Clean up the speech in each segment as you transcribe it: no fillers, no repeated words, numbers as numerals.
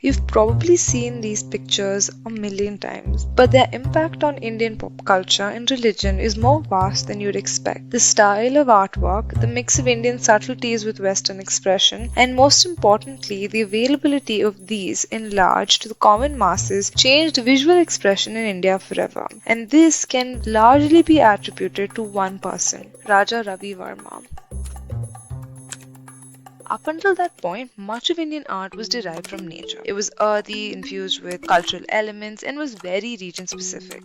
You've probably seen these pictures a million times, but their impact on Indian pop culture and religion is more vast than you'd expect. The style of artwork, the mix of Indian subtleties with Western expression, and most importantly, the availability of these in large to the common masses changed visual expression in India forever. And this can largely be attributed to one person, Raja Ravi Verma. Up until that point, much of Indian art was derived from nature. It was earthy, infused with cultural elements, and was very region specific.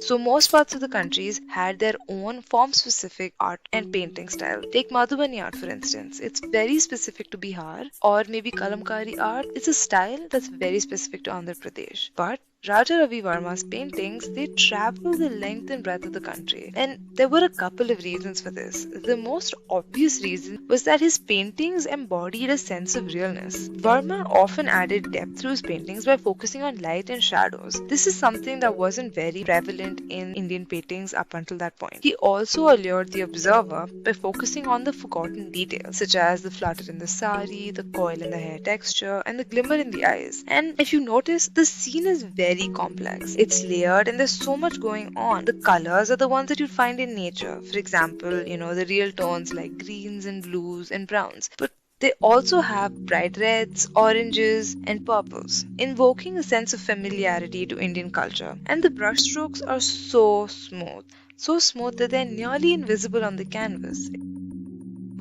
So most parts of the countries had their own form-specific art and painting style. Take Madhubani art for instance. It's very specific to Bihar, or maybe Kalamkari art. It's a style that's very specific to Andhra Pradesh. But Raja Ravi Verma's paintings, they travel the length and breadth of the country. And there were a couple of reasons for this. The most obvious reason was that his paintings embodied a sense of realness. Verma often added depth through his paintings by focusing on light and shadows. This is something that wasn't very prevalent in Indian paintings up until that point. He also allured the observer by focusing on the forgotten details, such as the flutter in the sari, the coil in the hair texture, and the glimmer in the eyes. And if you notice, the scene is very complex. It's layered and there's so much going on. The colors are the ones that you'd find in nature. For example, the real tones like greens and blues and browns. But they also have bright reds, oranges, and purples, invoking a sense of familiarity to Indian culture. And the brushstrokes are so smooth that they're nearly invisible on the canvas.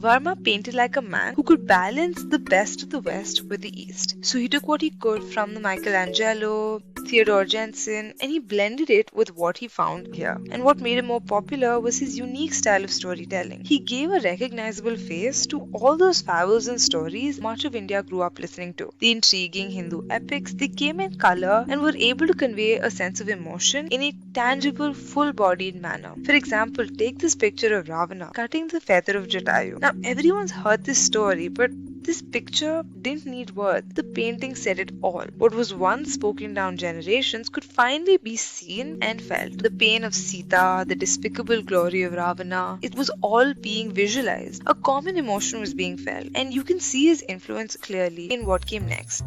Verma painted like a man who could balance the best of the West with the East. So he took what he could from the Michelangelo, Theodore Jensen, and he blended it with what he found here. And what made him more popular was his unique style of storytelling. He gave a recognizable face to all those fables and stories much of India grew up listening to. The intriguing Hindu epics, they came in color and were able to convey a sense of emotion in a tangible, full-bodied manner. For example, take this picture of Ravana cutting the feather of Jatayu. Now, everyone's heard this story, but this picture didn't need words. The painting said it all. What was once spoken down generations could finally be seen and felt. The pain of Sita, the despicable glory of Ravana, it was all being visualized. A common emotion was being felt, and you can see his influence clearly in what came next.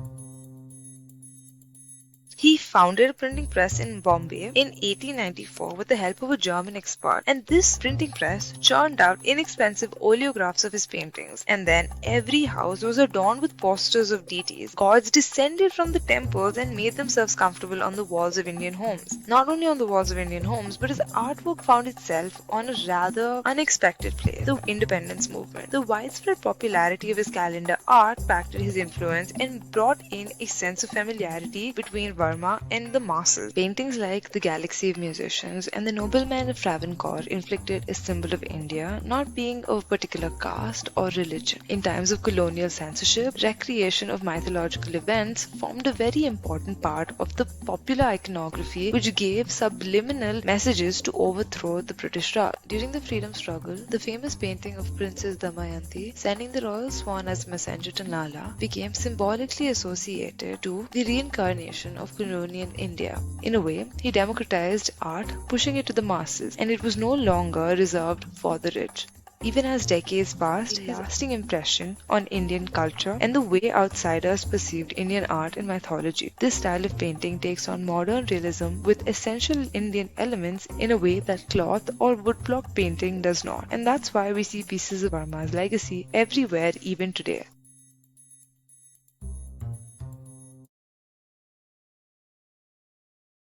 He founded a printing press in Bombay in 1894 with the help of a German expert, and this printing press churned out inexpensive oleographs of his paintings. And then every house was adorned with posters of deities. Gods descended from the temples and made themselves comfortable on the walls of Indian homes. Not only on the walls of Indian homes, but his artwork found itself on a rather unexpected place, the independence movement. The widespread popularity of his calendar art factored his influence and brought in a sense of familiarity between Verma and the masses. Paintings like The Galaxy of Musicians and The Nobleman of Travancore inflicted a symbol of India not being of a particular caste or religion. In times of colonial censorship, recreation of mythological events formed a very important part of the popular iconography, which gave subliminal messages to overthrow the British Raj. During the freedom struggle, the famous painting of Princess Damayanti sending the royal swan as messenger to Nala became symbolically associated to the reincarnation of colonial India. In a way, he democratized art, pushing it to the masses, and it was no longer reserved for the rich. Even as decades passed, his lasting impression on Indian culture and the way outsiders perceived Indian art and mythology. This style of painting takes on modern realism with essential Indian elements in a way that cloth or woodblock painting does not. And that's why we see pieces of Verma's legacy everywhere even today.